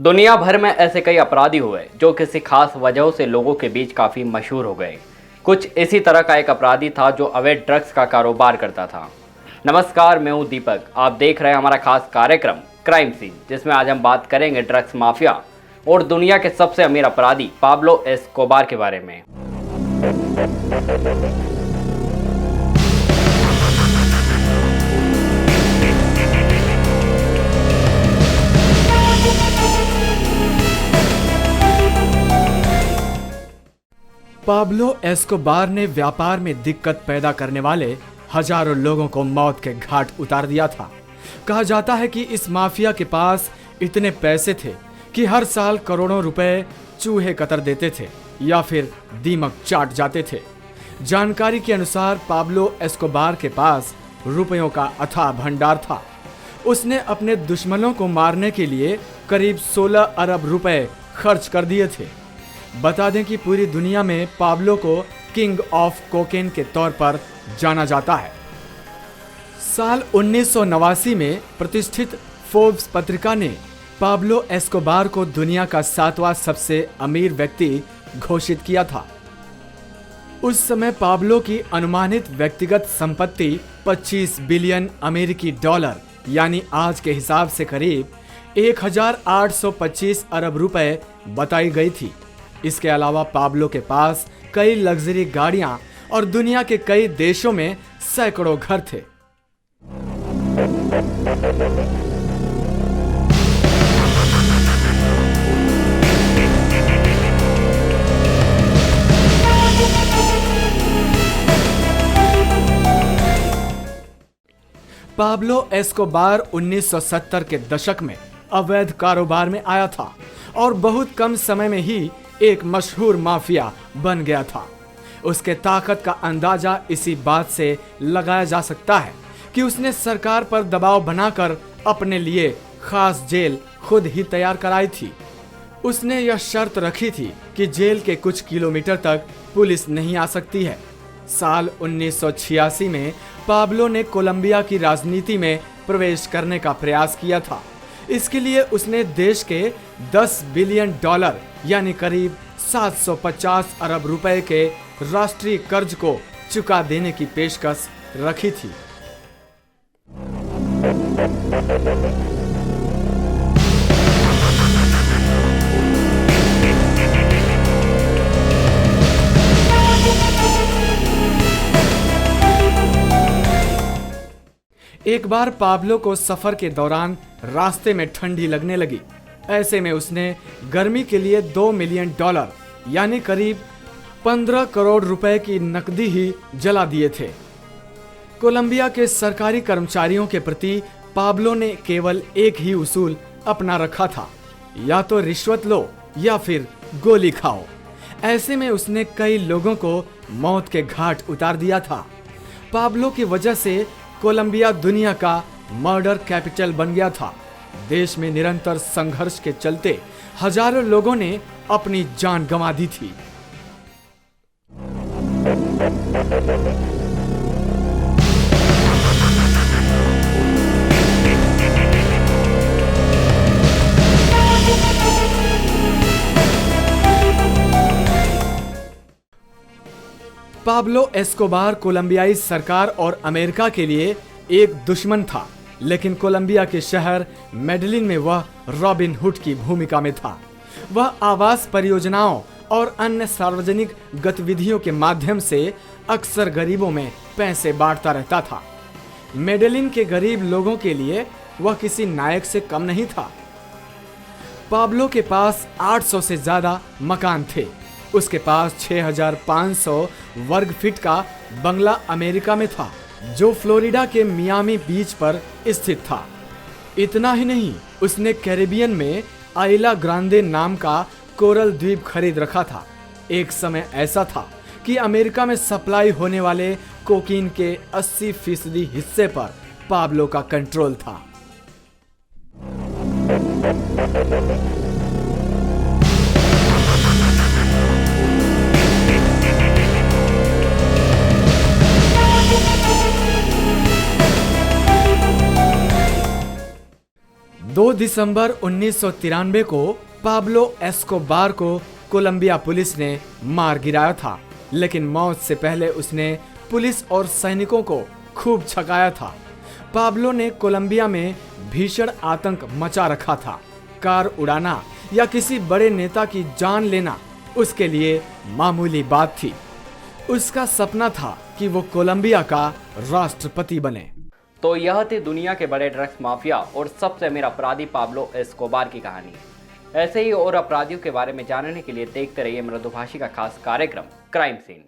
दुनिया भर में ऐसे कई अपराधी हुए जो किसी खास वजहों से लोगों के बीच काफ़ी मशहूर हो गए। कुछ इसी तरह का एक अपराधी था जो अवैध ड्रग्स का कारोबार करता था। नमस्कार, मैं हूं दीपक। आप देख रहे हैं हमारा खास कार्यक्रम क्राइम सीन, जिसमें आज हम बात करेंगे ड्रग्स माफिया और दुनिया के सबसे अमीर अपराधी पाब्लो एस्कोबार के बारे में। पाब्लो एस्कोबार ने व्यापार में दिक्कत पैदा करने वाले हजारों लोगों को मौत के घाट उतार दिया था। कहा जाता है कि इस माफिया के पास इतने पैसे थे कि हर साल करोड़ों रुपए चूहे कतर देते थे या फिर दीमक चाट जाते थे। जानकारी के अनुसार पाब्लो एस्कोबार के पास रुपयों का अथाह भंडार था। उसने अपने दुश्मनों को मारने के लिए करीब 16 अरब रुपए खर्च कर दिए थे। बता दें कि पूरी दुनिया में पाब्लो को किंग ऑफ कोकेन के तौर पर जाना जाता है। साल 1989 में प्रतिष्ठित फोर्ब्स पत्रिका ने पाब्लो एस्कोबार को दुनिया का 7वां सबसे अमीर व्यक्ति घोषित किया था। उस समय पाब्लो की अनुमानित व्यक्तिगत संपत्ति 25 बिलियन अमेरिकी डॉलर यानी आज के हिसाब से करीब 1825 अरब रुपए बताई गई थी। इसके अलावा पाब्लो के पास कई लग्जरी गाड़ियां और दुनिया के कई देशों में सैकड़ों घर थे। पाब्लो एस्कोबार 1970 के दशक में अवैध कारोबार में आया था और बहुत कम समय में ही एक मशहूर माफिया बन गया था। उसके ताकत का अंदाजा इसी बात से लगाया जा सकता है कि उसने सरकार पर दबाव बनाकर अपने लिए खास जेल खुद ही तैयार कराई थी। उसने यह शर्त रखी थी कि जेल के कुछ किलोमीटर तक पुलिस नहीं आ सकती है। साल 1986 में पाब्लो ने कोलंबिया की राजनीति में प्रवेश करने का प्रयास किया था। इसके लिए उसने देश के 10 बिलियन डॉलर यानी करीब 750 अरब रुपए के राष्ट्रीय कर्ज को चुका देने की पेशकश रखी थी। एक बार पाब्लो को सफर के दौरान रास्ते में ठंडी लगने लगी। ऐसे में उसने गर्मी के लिए 2 मिलियन डॉलर यानी करीब 15 करोड़ रुपए की नकदी ही जला दिए थे। कोलंबिया के सरकारी कर्मचारियों के प्रति पाब्लो ने केवल एक ही उसूल अपना रखा था, या तो रिश्वत लो या फिर गोली खाओ। ऐसे में उसने कई लोगों को मौत के घाट उतार दिया था। पाब्लो की वजह से कोलंबिया दुनिया का मर्डर कैपिटल बन गया था। देश में निरंतर संघर्ष के चलते हजारों लोगों ने अपनी जान गंवा दी थी। पाब्लो एस्कोबार कोलंबियाई सरकार और अमेरिका के लिए एक दुश्मन था, लेकिन कोलंबिया के शहर मेडेलिन में वह रॉबिन हुड की भूमिका में था। वह आवास परियोजनाओं और अन्य सार्वजनिक गतिविधियों के माध्यम से अक्सर गरीबों में पैसे बांटता रहता था। मेडेलिन के गरीब लोगों के लिए वह किसी नायक से कम नहीं था। पाब्लो के पास 800 से ज्यादा मकान थे। उसके पास 6500 वर्ग फीट का बंगला अमेरिका में था, जो फ्लोरिडा के मियामी बीच पर स्थित था। इतना ही नहीं, उसने कैरिबियन में आइला ग्रांडे नाम का कोरल द्वीप खरीद रखा था। एक समय ऐसा था कि अमेरिका में सप्लाई होने वाले कोकीन के 80% हिस्से पर पाब्लो का कंट्रोल था। 2 दिसंबर 1993 को पाब्लो एस्कोबार को कोलंबिया पुलिस ने मार गिराया था, लेकिन मौत से पहले उसने पुलिस और सैनिकों को खूब छकाया था। पाब्लो ने कोलंबिया में भीषण आतंक मचा रखा था। कार उड़ाना या किसी बड़े नेता की जान लेना उसके लिए मामूली बात थी। उसका सपना था कि वो कोलंबिया का राष्ट्रपति बने। तो यह थी दुनिया के बड़े ड्रग्स माफिया और सबसे अमीर अपराधी पाब्लो एस्कोबार की कहानी। ऐसे ही और अपराधियों के बारे में जानने के लिए देखते रहिए मृदुभाषी का खास कार्यक्रम क्राइम सीन।